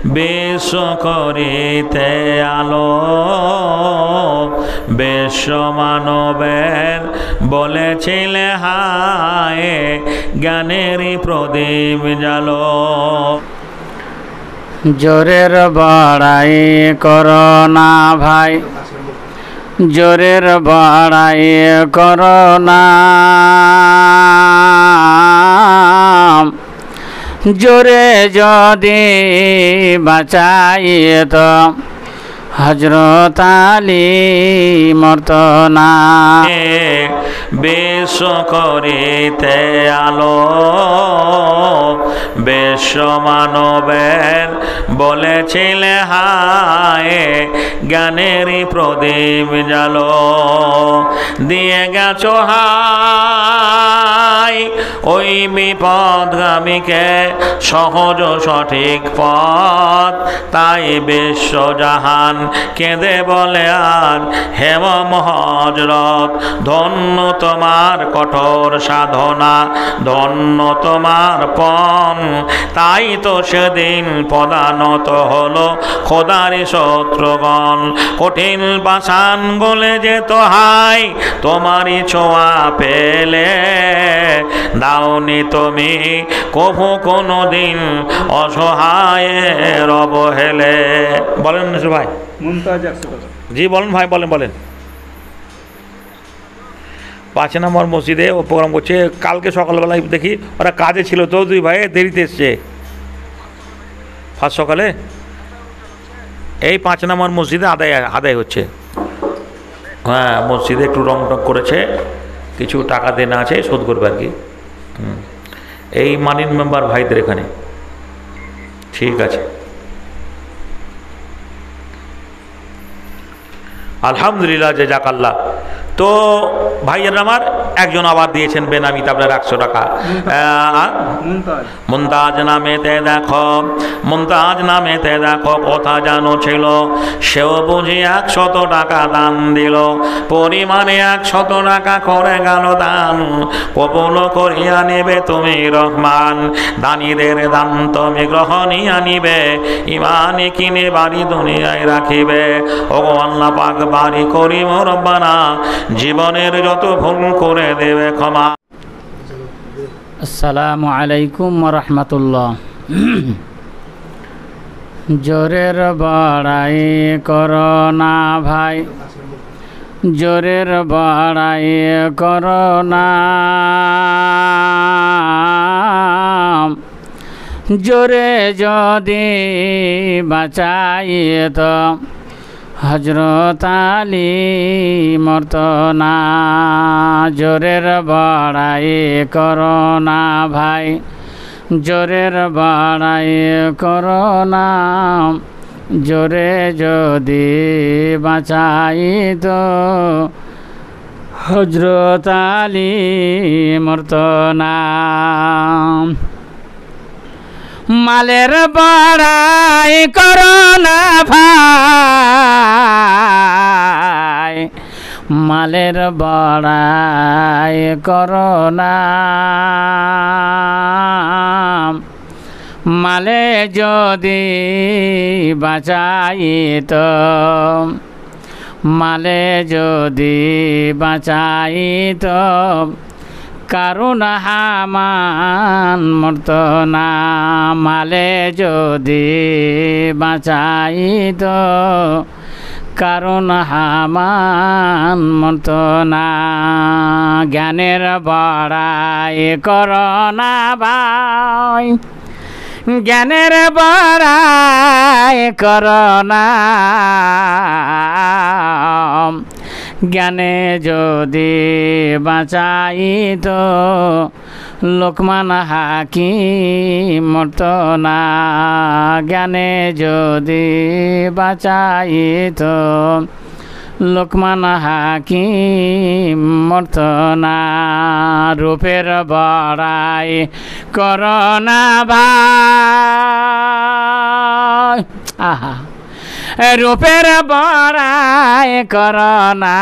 বিশ্ব করিতে আলো বিশ্ব মানবের বলেছিলে হায় জ্ঞানেরই প্রদীপ জালো। জোরের বড়াই করো না ভাই, জোরের বড়াই করো না, জোরে যদি বাঁচাই তো হযরত আলী মরত না। বিশ্ব করিতে আলো বিশ্ব মানবের বলেছিলে হায় জ্ঞানেরই প্রদীপ জালো। দিয়ে গেছো হায় ওই বিপদগামীকে সহজ সঠিক পথ, তাই বিশ্ব জাহান কেঁদে বলে আর হেম হযরত ধন্য তোমার কঠোর সাধনা, ধন্য তোমার পণ, তাই তো সেদিন পদানত হলো খোদারি শত্রুগণ। কঠিন পাষাণ গলে যেত হায় তোমারই ছোঁয়া পেলে, দাওনি তুমি কভু কোনো দিন অসহায়ের অবহেলে। বলেন ভাই। জি বলেন ভাই, বলেন বলেন। 5 নম্বর মসজিদে ও প্রোগ্রাম করছে। কালকে সকালবেলায় দেখি ওরা কাজে ছিল তো, দুই ভাই দেরিতে এসছে। ফার্স্ট সকালে এই 5 নম্বর মসজিদে আদায় হচ্ছে। হ্যাঁ, মসজিদে একটু রং টং করেছে, কিছু টাকা দেনা আছে, শোধ করবে আর কি। এই মানিন মেম্বার ভাইদের এখানে। ঠিক আছে, আলহামদুলিল্লাহ, জাযাকাল্লাহ। তো ভাইয়ের আমার একজন আবার দিয়েছেন বেনামিতে আপনার 100 টাকা। মুমতাজ নামেতে দেখো, মুমতাজ নামেতে দেখো কথা জানো ছিল, সেও বুঝি 100 টাকা দান দিল। পরিমাণে 100 টাকা করে গেল দান, কবুল করিয়া নেবে তুমি রহমান। দানীদের দান তুমি গ্রহণিয়া নিবে, ইমানে কিনে বাড়ি দুনিয়ায় রাখিবে। ওগো আল্লাহ পাক বাড়ি করিম রব্বানা, জীবনের যত ভুল করে দেবে ক্ষমা। আসসালামু আলাইকুম ওয়া রাহমাতুল্লাহ। জোরের বড়াই করো না ভাই, জোরের বড়াই করো না, জোরে যদি বাঁচাই তো হযরত আলী মরত না। জোরের বড়াই করো না ভাই, জোরের বড়াই করো না, জোরে যদি বাঁচাই তো হযরত আলী মরত না। মালের বড়াই করো না ভাই, মালের বড়াই করো না, মালে যদি বাঁচাই তো, মালে যদি বাঁচাই তো কারুন হামান মরত না। মালে যদি বাঁচাই তো কারুন হামান মরত না। জ্ঞানের বড়াই করো না ভাই, জ্ঞানের বড়াই করো না, জ্ঞানে যদি বাঁচাই তো লোকমান হাকিম মরত না। জ্ঞানে যদি বাঁচাই তো লোকমান হাকিম মরত না। রূপের বড়াই করো না ভাই, আহা, রূপের বড়াই করো না,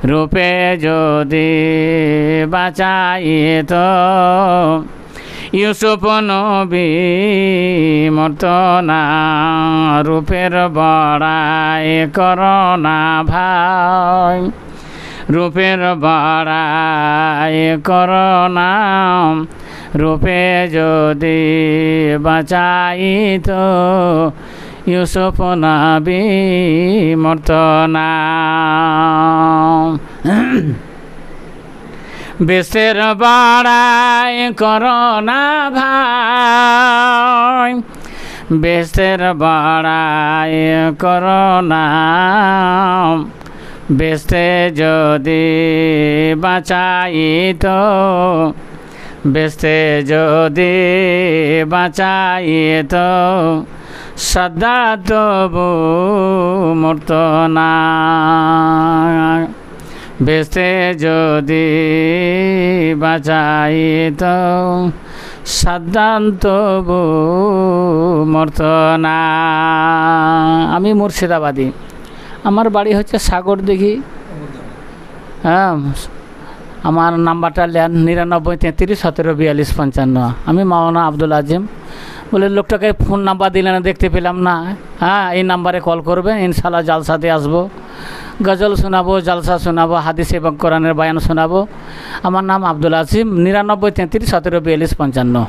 রূপে যদি বাঁচাই তো ইউসুফ নবী মরত না, রূপের বড়াই করোনা ভাই, রূপের বড়াই করোনা, রূপে যদি বাঁচাইত ইউসুফ নবী মরত না। বেশের বড়াই করোনা ভাই, বেশের বড়াই করোনা, বেশে যদি বাঁচাইত, বেশে যদি বাঁচাইত সাদ্দাত তবু মরত না, বেশে যদি বাঁচাইত সাদ্দাত তবু মরত না। আমি মুর্শিদাবাদী, আমার বাড়ি হচ্ছে সাগরদিঘি। হ্যাঁ, আমার নাম্বারটা নেন 99 33 17 42 55। আমি মাওলানা আব্দুল আজিম। বলে লোকটাকে ফোন নাম্বার দিলে না, দেখতে পেলাম না। হ্যাঁ, এই নাম্বারে কল করবেন, ইনশাআল্লাহ জালসাতে আসবো, গজল শোনাবো, জালসা শোনাবো, হাদিস এবং কোরআনের বায়ান শোনাবো। আমার নাম আব্দুল আজিম। 99 33 17 42 55।